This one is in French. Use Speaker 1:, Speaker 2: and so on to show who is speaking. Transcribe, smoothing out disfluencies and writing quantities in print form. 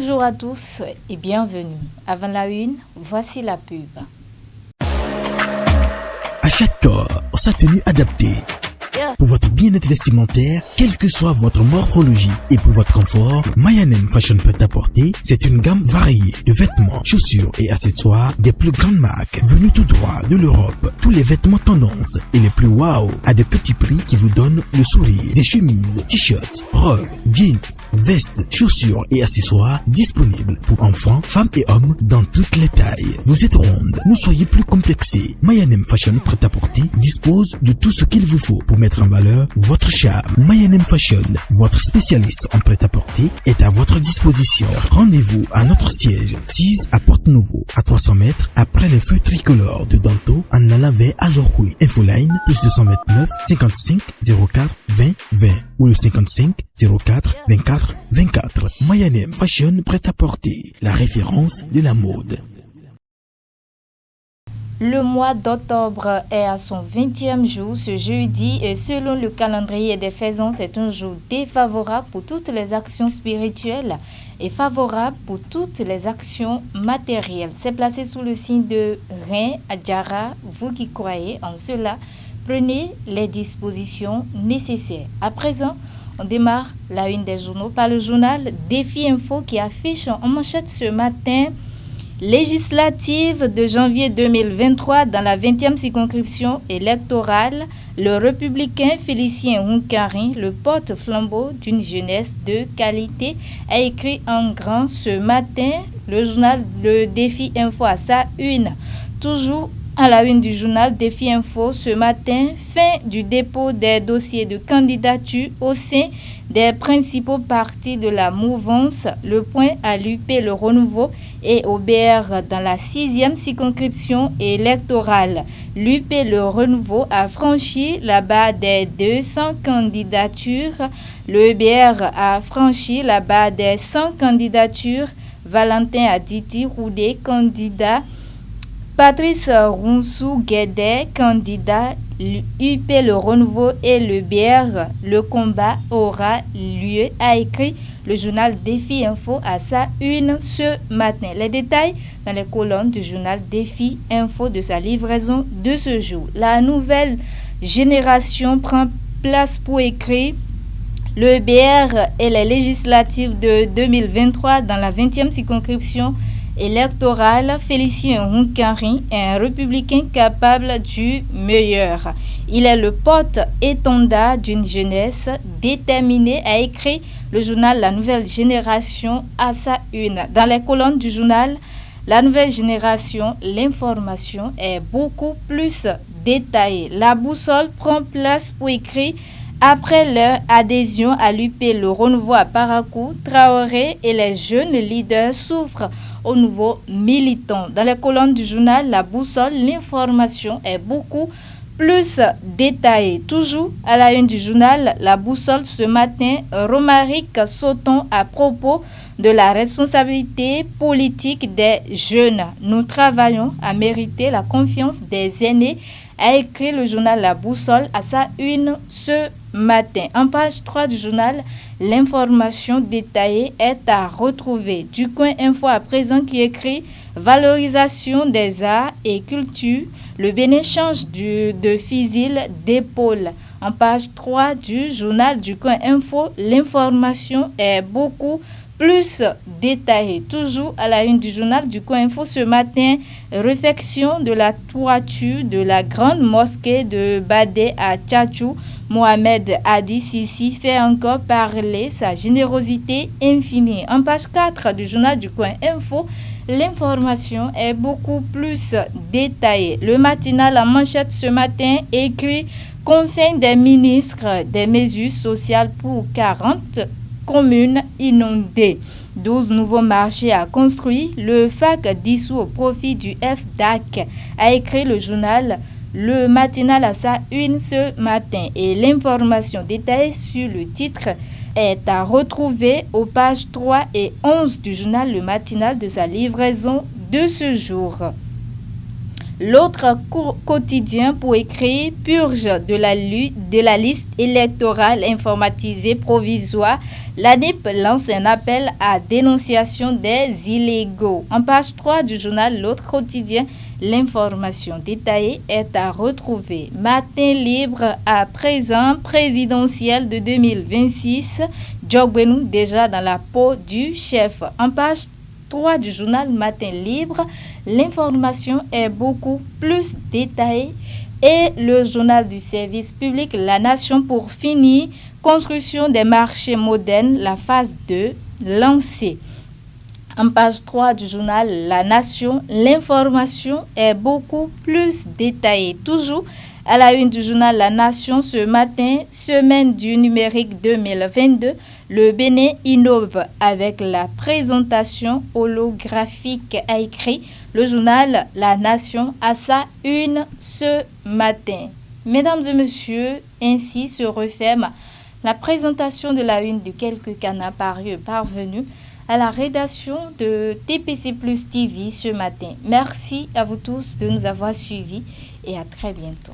Speaker 1: Bonjour à tous et bienvenue. Avant la une, voici la pub.
Speaker 2: À chaque corps, sa tenue adaptée. Pour votre bien-être vestimentaire, quelle que soit votre morphologie et pour votre confort, Mayanem Fashion Prêt-à-Porter, c'est une gamme variée de vêtements, chaussures et accessoires des plus grandes marques venues tout droit de l'Europe. Tous les vêtements tendances et les plus wow à des petits prix qui vous donnent le sourire. Des chemises, t-shirts, robes, jeans, vestes, chaussures et accessoires disponibles pour enfants, femmes et hommes dans toutes les tailles. Vous êtes ronde, ne soyez plus complexés. Mayanem Fashion Prêt-à-Porter dispose de tout ce qu'il vous faut pour mettre en valeur votre charme. Mayanem Fashion, votre spécialiste en prêt-à-porter, est à votre disposition. Rendez-vous à notre siège 6 à Porte-Nouveau, à 300 mètres après les feux tricolores de Danto en allant vers Azorkoui. Infoline plus 229 55 04 20 20 ou le 55 04 24 24. Mayanem Fashion Prêt-à-Porter, la référence de la mode.
Speaker 1: Le mois d'octobre est à son 20e jour ce jeudi et selon le calendrier des faisans, c'est un jour défavorable pour toutes les actions spirituelles et favorable pour toutes les actions matérielles. C'est placé sous le signe de Rein Adjara. Vous qui croyez en cela, prenez les dispositions nécessaires. À présent, on démarre la une des journaux par le journal Défi Info qui affiche en manchette ce matin: législative de janvier 2023 dans la 20e circonscription électorale, le républicain Félicien Hunkarin, le porte-flambeau d'une jeunesse de qualité, a écrit en grand ce matin. Le journal Le Défi Info à sa une. Toujours à la une du journal Défi Info ce matin, fin du dépôt des dossiers de candidature au sein des principaux partis de la mouvance. Le point à l'UP Le Renouveau et au BR dans la 6e circonscription électorale. L'UP Le Renouveau a franchi la barre des 200 candidatures. Le BR a franchi la barre des 100 candidatures. Valentin Aditi Roudé, candidat. Patrice Rounsou Guédé, candidat. UP Le Renouveau et le BR, le combat aura lieu, a écrit le journal Défi Info à sa une ce matin. Les détails dans les colonnes du journal Défi Info de sa livraison de ce jour. La nouvelle génération prend place pour écrire le BR et les législatives de 2023 dans la 20e circonscription électorale. Félicien Hunkarin est un républicain capable du meilleur. Il est le porte-étendard d'une jeunesse déterminée, a écrit le journal La Nouvelle Génération à sa une. Dans les colonnes du journal La Nouvelle Génération, l'information est beaucoup plus détaillée. La boussole prend place pour écrire: après leur adhésion à l'UP Le Renouveau à Parakou, Traoré et les jeunes leaders souffrent au nouveau militant. Dans les colonnes du journal La Boussole, l'information est beaucoup plus détaillée. Toujours à la une du journal La Boussole ce matin, Romaric Sauton à propos de la responsabilité politique des jeunes. Nous travaillons à mériter la confiance des aînés, a écrit le journal La Boussole à sa une ce matin. En page 3 du journal, l'information détaillée est à retrouver. Du Coin Info à présent qui écrit: valorisation des arts et cultures, le Bénin change de fusil d'épaule. En page 3 du journal Du Coin Info, l'information est beaucoup plus détaillée. Toujours à la une du journal Du Coin Info ce matin, réfection de la toiture de la grande mosquée de Badé à Tchatchou. Mohamed Hadi Sissi fait encore parler sa générosité infinie. En page 4 du journal Du Coin Info, l'information est beaucoup plus détaillée. Le matinal en manchette ce matin écrit: Conseil des ministres des mesures sociales pour 40 communes inondées. 12 nouveaux marchés à construire. Le FAC dissous au profit du FDAC, a écrit le journal Le Matinal à sa une ce matin. Et l'information détaillée sur le titre est à retrouver aux pages 3 et 11 du journal Le Matinal de sa livraison de ce jour. L'autre quotidien pour écrire purge de la liste électorale informatisée provisoire. L'ANIP lance un appel à dénonciation des illégaux. En page 3 du journal L'autre quotidien, l'information détaillée est à retrouver. Matin libre à présent, présidentiel de 2026. Djogbenou déjà dans la peau du chef. En page 3 du journal Matin libre, l'information est beaucoup plus détaillée. Et le journal du service public La Nation pour finir, construction des marchés modernes, la phase 2 lancée. En page 3 du journal La Nation, l'information est beaucoup plus détaillée. Toujours à la une du journal La Nation ce matin, semaine du numérique 2022, le Bénin innove avec la présentation holographique, a écrit le journal La Nation à sa une ce matin. Mesdames et messieurs, ainsi se referme la présentation de la une de quelques canards parvenus à la rédaction de TPC Plus TV ce matin. Merci à vous tous de nous avoir suivis et à très bientôt.